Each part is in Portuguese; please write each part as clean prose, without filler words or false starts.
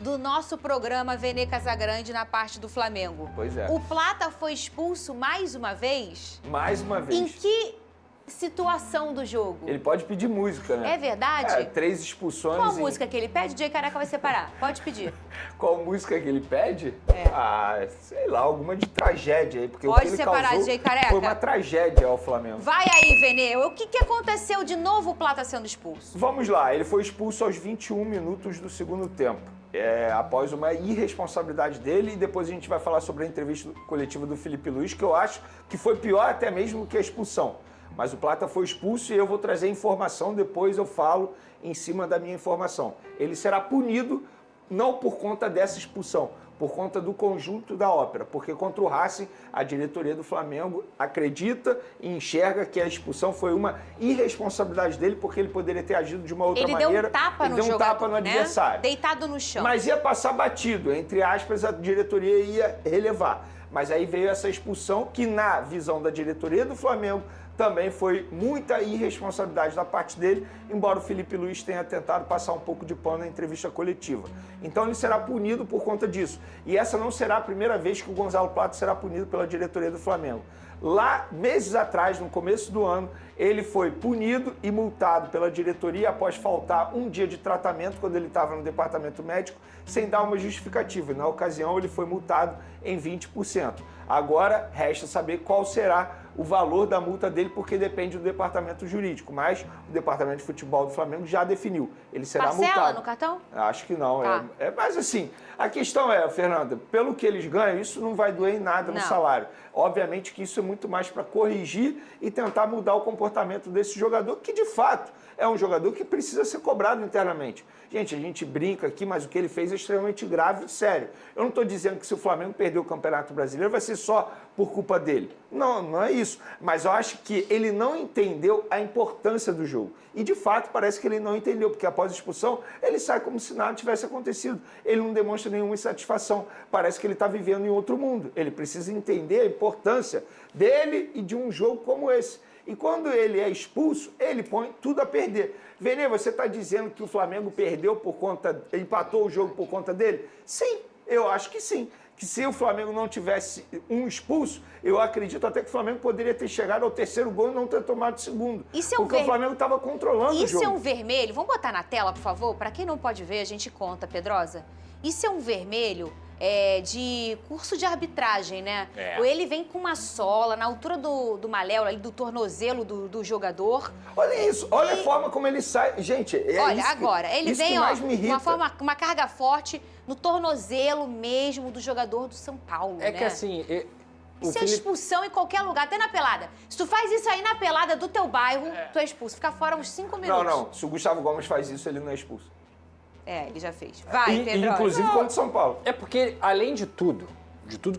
do nosso programa Vene Casagrande na parte do Flamengo. Pois é. O Plata foi expulso mais uma vez? Mais uma vez. Em que situação do jogo? Ele pode pedir música, né? É verdade? 3 expulsões. Qual música que ele pede? O Jay Careca vai separar. Pode pedir. Qual música que ele pede? Sei lá, alguma de tragédia aí. Porque Pode o que ele separar, causou Jay Careca. foi uma tragédia ao Flamengo. Vai aí, Vene. O que aconteceu de novo o Plata sendo expulso? Vamos lá, ele foi expulso aos 21 minutos do segundo tempo. Após uma irresponsabilidade dele, e depois a gente vai falar sobre a entrevista coletiva do Felipe Luiz, que eu acho que foi pior até mesmo que a expulsão. Mas o Plata foi expulso e eu vou trazer informação, depois eu falo em cima da minha informação. Ele será punido não por conta dessa expulsão, por conta do conjunto da ópera, porque contra o Racing, a diretoria do Flamengo acredita e enxerga que a expulsão foi uma irresponsabilidade dele, porque ele poderia ter agido de uma outra maneira. Ele deu um tapa no jogador, um tapa no adversário. Deitado no chão. Mas ia passar batido, entre aspas, a diretoria ia relevar. Mas aí veio essa expulsão que, na visão da diretoria do Flamengo, também foi muita irresponsabilidade da parte dele, embora o Felipe Luiz tenha tentado passar um pouco de pano na entrevista coletiva. Então ele será punido por conta disso. E essa não será a primeira vez que o Gonzalo Plata será punido pela diretoria do Flamengo. Lá, meses atrás, no começo do ano, ele foi punido e multado pela diretoria após faltar um dia de tratamento quando ele estava no departamento médico, sem dar uma justificativa. Na ocasião, ele foi multado em 20%. Agora, resta saber qual será o valor da multa dele, porque depende do departamento jurídico. Mas o departamento de futebol do Flamengo já definiu. Ele será multado. Parcela no cartão? Acho que não. Tá. Mas assim, a questão é, Fernanda, pelo que eles ganham, isso não vai doer em nada no salário. Obviamente que isso é muito mais para corrigir e tentar mudar o comportamento desse jogador, que de fato é um jogador que precisa ser cobrado internamente. Gente, a gente brinca aqui, mas o que ele fez é extremamente grave e sério. Eu não estou dizendo que se o Flamengo perder o Campeonato Brasileiro vai ser só por culpa dele. Não, não é isso. Mas eu acho que ele não entendeu a importância do jogo. E, de fato, parece que ele não entendeu, porque após a expulsão, ele sai como se nada tivesse acontecido. Ele não demonstra nenhuma insatisfação. Parece que ele está vivendo em outro mundo. Ele precisa entender a importância dele e de um jogo como esse. E quando ele é expulso, ele põe tudo a perder. Vene, você está dizendo que o Flamengo perdeu por conta, empatou o jogo por conta dele? Sim, eu acho que sim. Que se o Flamengo não tivesse um expulso, eu acredito até que o Flamengo poderia ter chegado ao terceiro gol e não ter tomado o segundo. Porque o Flamengo estava controlando o jogo. Isso é um vermelho? Vamos botar na tela, por favor? Para quem não pode ver, a gente conta, Pedrosa. Isso é um vermelho de curso de arbitragem, né? Ele vem com uma sola na altura do maléolo, ali, do tornozelo do jogador. Olha isso, olha a forma como ele sai. Gente, olha, isso agora, ele isso vem, que mais me irrita. uma carga forte no tornozelo mesmo do jogador do São Paulo, né? Que assim... Isso é expulsão em qualquer lugar, até na pelada. Se tu faz isso aí na pelada do teu bairro, tu é expulso. Fica fora uns 5 minutos. Não. Se o Gustavo Gomes faz isso, ele não é expulso. Ele já fez. Vai, Pedro. Inclusive contra o São Paulo. É porque, além de tudo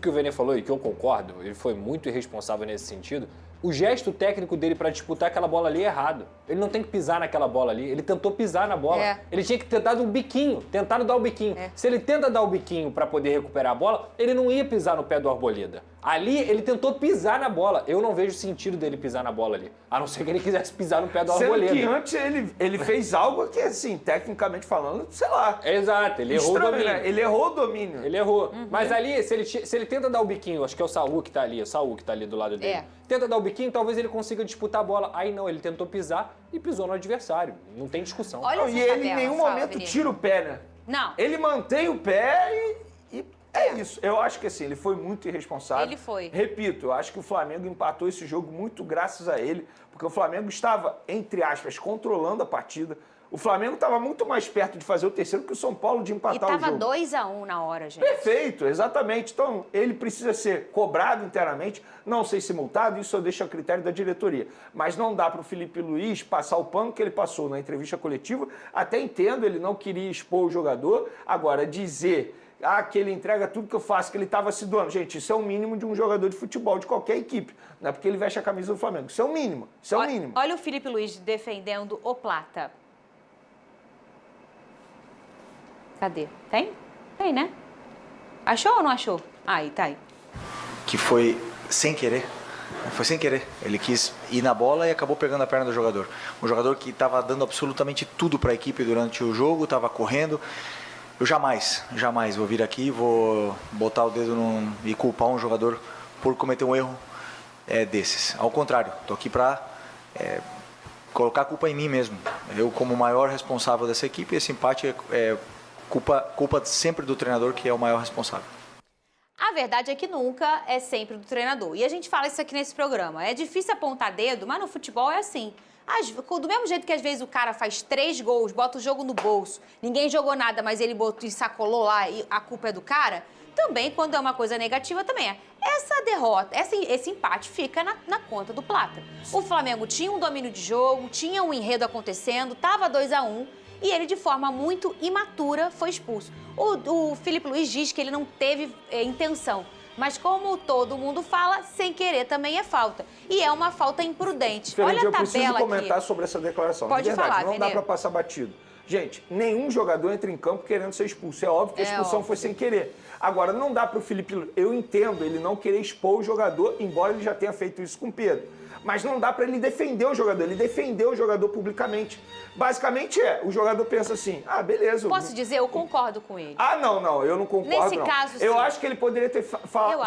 que o Vene falou e que eu concordo, ele foi muito irresponsável nesse sentido, o gesto técnico dele para disputar aquela bola ali é errado. Ele não tem que pisar naquela bola ali. Ele tentou pisar na bola. Ele tinha que ter dado um biquinho, tentado dar o biquinho. Se ele tenta dar o biquinho para poder recuperar a bola, ele não ia pisar no pé do Arboleda. Ali, ele tentou pisar na bola. Eu não vejo sentido dele pisar na bola ali. A não ser que ele quisesse pisar no pé do Arboleda. Sendo que antes ele fez algo que, assim, tecnicamente falando, sei lá. Exato, ele errou o domínio. Né? Ele errou o domínio. Ele errou. Mas ali, se ele tenta dar o biquinho, acho que é o Saul que tá ali do lado dele. Tenta dar o biquinho, talvez ele consiga disputar a bola. Aí não, ele tentou pisar e pisou no adversário. Não tem discussão. Olha e ele em nenhum momento tira o pé, né? Não. Ele mantém o pé e é isso. Eu acho que assim, ele foi muito irresponsável. Ele foi. Repito, eu acho que o Flamengo empatou esse jogo muito graças a ele, porque o Flamengo estava, entre aspas, controlando a partida. O Flamengo estava muito mais perto de fazer o terceiro que o São Paulo de empatar o jogo. E estava 2-1 na hora, gente. Perfeito, exatamente. Então, ele precisa ser cobrado internamente, não sei se multado, isso eu deixo a critério da diretoria. Mas não dá para o Felipe Luiz passar o pano que ele passou na entrevista coletiva. Até entendo, ele não queria expor o jogador. Agora, dizer que ele entrega tudo que eu faço, que ele estava se doando. Gente, isso é o mínimo de um jogador de futebol, de qualquer equipe. Não é porque ele veste a camisa do Flamengo. Isso é o mínimo. Isso é o mínimo. Olha o Felipe Luiz defendendo o Plata. Cadê? Tem? Tem, né? Achou ou não achou? Aí, tá aí. Que foi sem querer. Foi sem querer. Ele quis ir na bola e acabou pegando a perna do jogador. Um jogador que estava dando absolutamente tudo para a equipe durante o jogo, estava correndo. Eu jamais vou vir aqui e vou botar o dedo e culpar um jogador por cometer um erro desses. Ao contrário, estou aqui para colocar a culpa em mim mesmo. Eu, como o maior responsável dessa equipe, esse empate é culpa sempre do treinador, que é o maior responsável. A verdade é que nunca é sempre do treinador. E a gente fala isso aqui nesse programa. É difícil apontar dedo, mas no futebol é assim. Do mesmo jeito que às vezes o cara faz 3 gols, bota o jogo no bolso, ninguém jogou nada, mas ele botou e sacolou lá e a culpa é do cara, também quando é uma coisa negativa também é. Essa derrota, esse empate fica na conta do Plata. O Flamengo tinha um domínio de jogo, tinha um enredo acontecendo, estava 2-1 e ele de forma muito imatura foi expulso. O Felipe Luiz diz que ele não teve intenção. Mas como todo mundo fala, sem querer também é falta. E é uma falta imprudente. Fernanda, olha a tabela aqui. Eu preciso comentar sobre essa declaração. Pode de verdade, falar, não Vene. dá para passar batido. Gente, nenhum jogador entra em campo querendo ser expulso. É óbvio que a expulsão foi sem querer. Agora, não dá para o Felipe... Eu entendo ele não querer expor o jogador, embora ele já tenha feito isso com o Pedro. Mas não dá para ele defender o jogador. Ele defendeu o jogador publicamente. Basicamente o jogador pensa assim, beleza. Posso dizer, eu concordo com ele. Não, eu não concordo. Nesse não. caso, eu sim. acho que ele poderia ter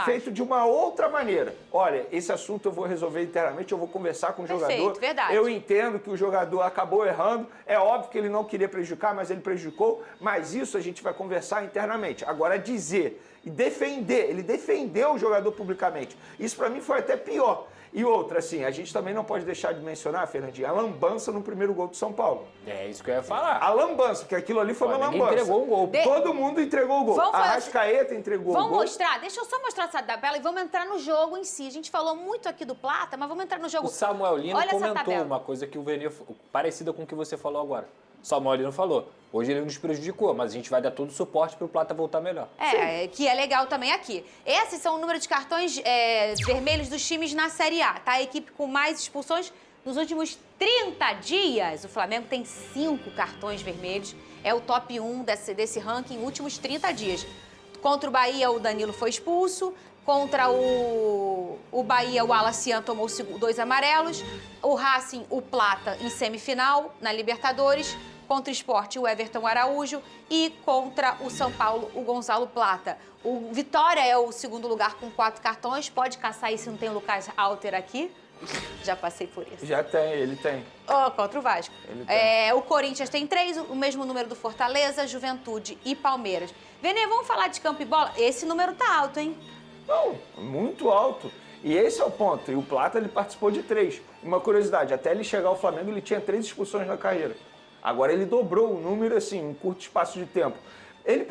feito de uma outra maneira. Olha, esse assunto eu vou resolver internamente, eu vou conversar com o jogador. Verdade. Eu entendo que o jogador acabou errando. É óbvio que ele não queria prejudicar, mas ele prejudicou. Mas isso a gente vai conversar internamente. Agora, dizer e defender, ele defendeu o jogador publicamente. Isso para mim foi até pior. E outra, assim, a gente também não pode deixar de mencionar, Fernandinho, a lambança no primeiro gol do São Paulo. É isso que eu ia falar. A lambança, porque aquilo ali foi uma lambança. Entregou o gol. Todo mundo entregou o gol. A Arrascaeta entregou o gol. Vamos mostrar, deixa eu só mostrar essa tabela e vamos entrar no jogo em si. A gente falou muito aqui do Plata, mas vamos entrar no jogo. O Samuel Lino Olha comentou uma coisa que o Vene, parecida com o que você falou agora. O Samuel Lino falou. Hoje ele nos prejudicou, mas a gente vai dar todo o suporte para o Plata voltar melhor. Que é legal também aqui. Esses são o número de cartões vermelhos dos times na Série A, tá? A equipe com mais expulsões nos últimos 30 dias. O Flamengo tem 5 cartões vermelhos. É o top 1 desse ranking, últimos 30 dias. Contra o Bahia, o Danilo foi expulso. Contra o Bahia, o Alacian tomou 2 amarelos. O Racing, o Plata, em semifinal, na Libertadores. Contra o Sport, o Everton Araújo. E contra o São Paulo, o Gonzalo Plata. O Vitória é o segundo lugar com 4 cartões. Pode caçar aí se não tem o Lucas Alter aqui. Já passei por isso. Já tem, ele tem. Contra o Vasco. O Corinthians tem 3, o mesmo número do Fortaleza, Juventude e Palmeiras. Vene, vamos falar de campo e bola? Esse número tá alto, hein? Não, muito alto. E esse é o ponto. E o Plata, ele participou de 3. Uma curiosidade, até ele chegar ao Flamengo, ele tinha 3 expulsões na carreira. Agora ele dobrou o número, assim, em um curto espaço de tempo. Ele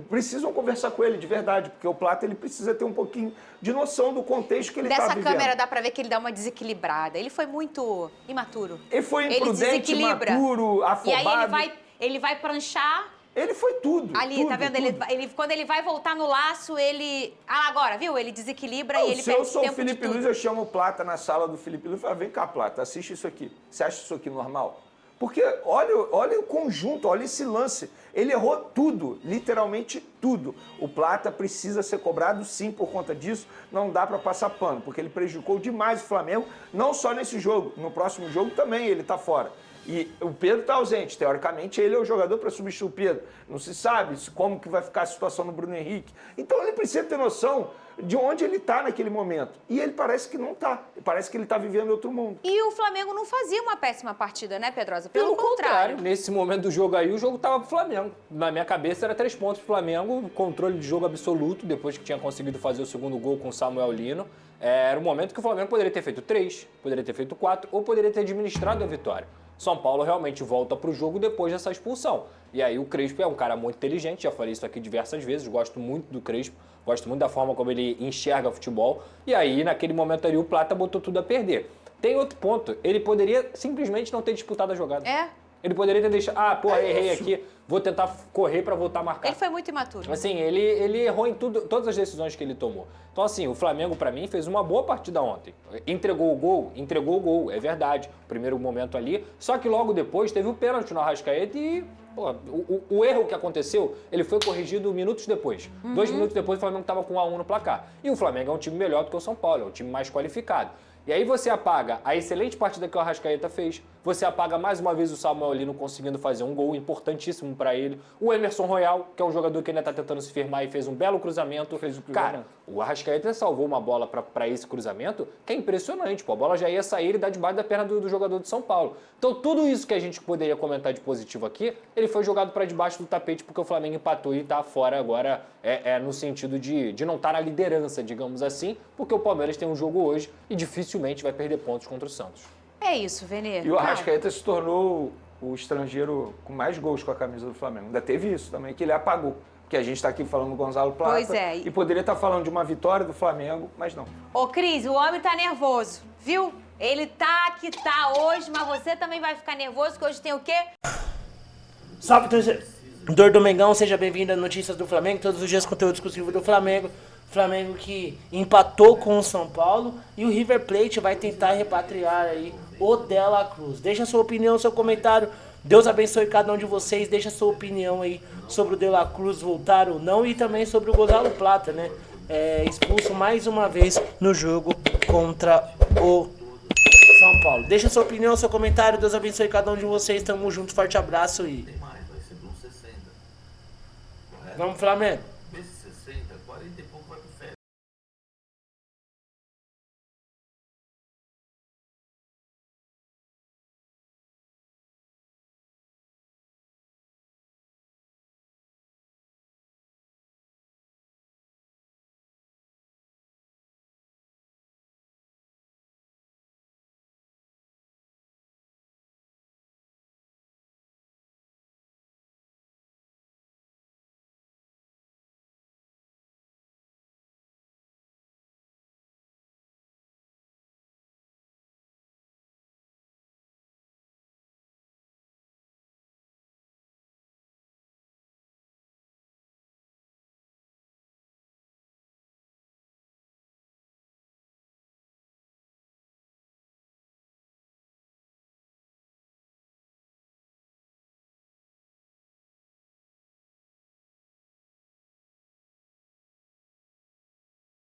precisam conversar com ele, de verdade, porque o Plata, ele precisa ter um pouquinho de noção do contexto que ele está vivendo. Dessa câmera dá pra ver que ele dá uma desequilibrada. Ele foi muito imaturo. Ele foi imprudente, imaturo, afobado. E aí ele vai pranchar... Ele foi tudo. Ali, tudo, tá vendo? Tudo. Quando ele vai voltar no laço, ele... agora, viu? Ele desequilibra e ele perde tempo. Se eu sou o Felipe Luiz, eu chamo o Plata na sala do Felipe Luiz e falo, vem cá, Plata, assiste isso aqui. Você acha isso aqui normal? Porque olha o conjunto, olha esse lance. Ele errou tudo, literalmente tudo. O Plata precisa ser cobrado sim por conta disso. Não dá para passar pano, porque ele prejudicou demais o Flamengo, não só nesse jogo. No próximo jogo também ele tá fora. E o Pedro está ausente. Teoricamente, ele é o jogador para substituir o Pedro. Não se sabe como que vai ficar a situação no Bruno Henrique. Então, ele precisa ter noção de onde ele está naquele momento. E ele parece que não está. Parece que ele está vivendo outro mundo. E o Flamengo não fazia uma péssima partida, né, Pedrosa? Pelo contrário. Nesse momento do jogo aí, o jogo estava pro Flamengo. Na minha cabeça, era 3 pontos pro Flamengo. Controle de jogo absoluto, depois que tinha conseguido fazer o segundo gol com o Samuel Lino. Era um momento que o Flamengo poderia ter feito 3, poderia ter feito 4, ou poderia ter administrado a vitória. São Paulo realmente volta para o jogo depois dessa expulsão. E aí o Crespo é um cara muito inteligente, já falei isso aqui diversas vezes, gosto muito do Crespo, gosto muito da forma como ele enxerga futebol. E aí, naquele momento ali, o Plata botou tudo a perder. Tem outro ponto, ele poderia simplesmente não ter disputado a jogada. Ele poderia ter deixado, errei aqui, vou tentar correr para voltar a marcar. Ele foi muito imaturo. Assim, ele errou em todas as decisões que ele tomou. Então, assim, o Flamengo, para mim, fez uma boa partida ontem. Entregou o gol, é verdade. Primeiro momento ali. Só que logo depois teve o pênalti no Arrascaeta e o erro que aconteceu, ele foi corrigido minutos depois. 2 minutos depois, o Flamengo estava com 1-1 no placar. E o Flamengo é um time melhor do que o São Paulo, é um time mais qualificado. E aí você apaga a excelente partida que o Arrascaeta fez, Você apaga mais uma vez o Samuel ali não conseguindo fazer um gol importantíssimo para ele. O Emerson Royal, que é um jogador que ainda tá tentando se firmar e fez um belo cruzamento. Cara, o Arrascaeta salvou uma bola para esse cruzamento que é impressionante, pô. A bola já ia sair e dar debaixo da perna do jogador de São Paulo. Então tudo isso que a gente poderia comentar de positivo aqui, ele foi jogado para debaixo do tapete porque o Flamengo empatou e tá fora agora no sentido de não estar na liderança, digamos assim, porque o Palmeiras tem um jogo hoje e dificilmente vai perder pontos contra o Santos. É isso, Vene. E o Arrascaeta se tornou o estrangeiro com mais gols com a camisa do Flamengo. Ainda teve isso também, que ele apagou. Porque a gente está aqui falando do Gonzalo Plata. Pois é. E poderia estar falando de uma vitória do Flamengo, mas não. Ô, Cris, o homem tá nervoso, viu? Ele tá que tá hoje, mas você também vai ficar nervoso, que hoje tem o quê? Salve, torcedor do Mengão, seja bem-vindo a Notícias do Flamengo. Todos os dias conteúdo exclusivo do Flamengo. Flamengo que empatou com o São Paulo e o River Plate vai tentar repatriar aí o De La Cruz. Deixa a sua opinião, seu comentário. Deus abençoe cada um de vocês. Deixa a sua opinião aí sobre o De La Cruz voltar ou não e também sobre o Gonzalo Plata, né? Expulso mais uma vez no jogo contra o São Paulo. Deixa a sua opinião, seu comentário. Deus abençoe cada um de vocês. Tamo junto, forte abraço e... Vamos, Flamengo! 60, 40 e pouco vai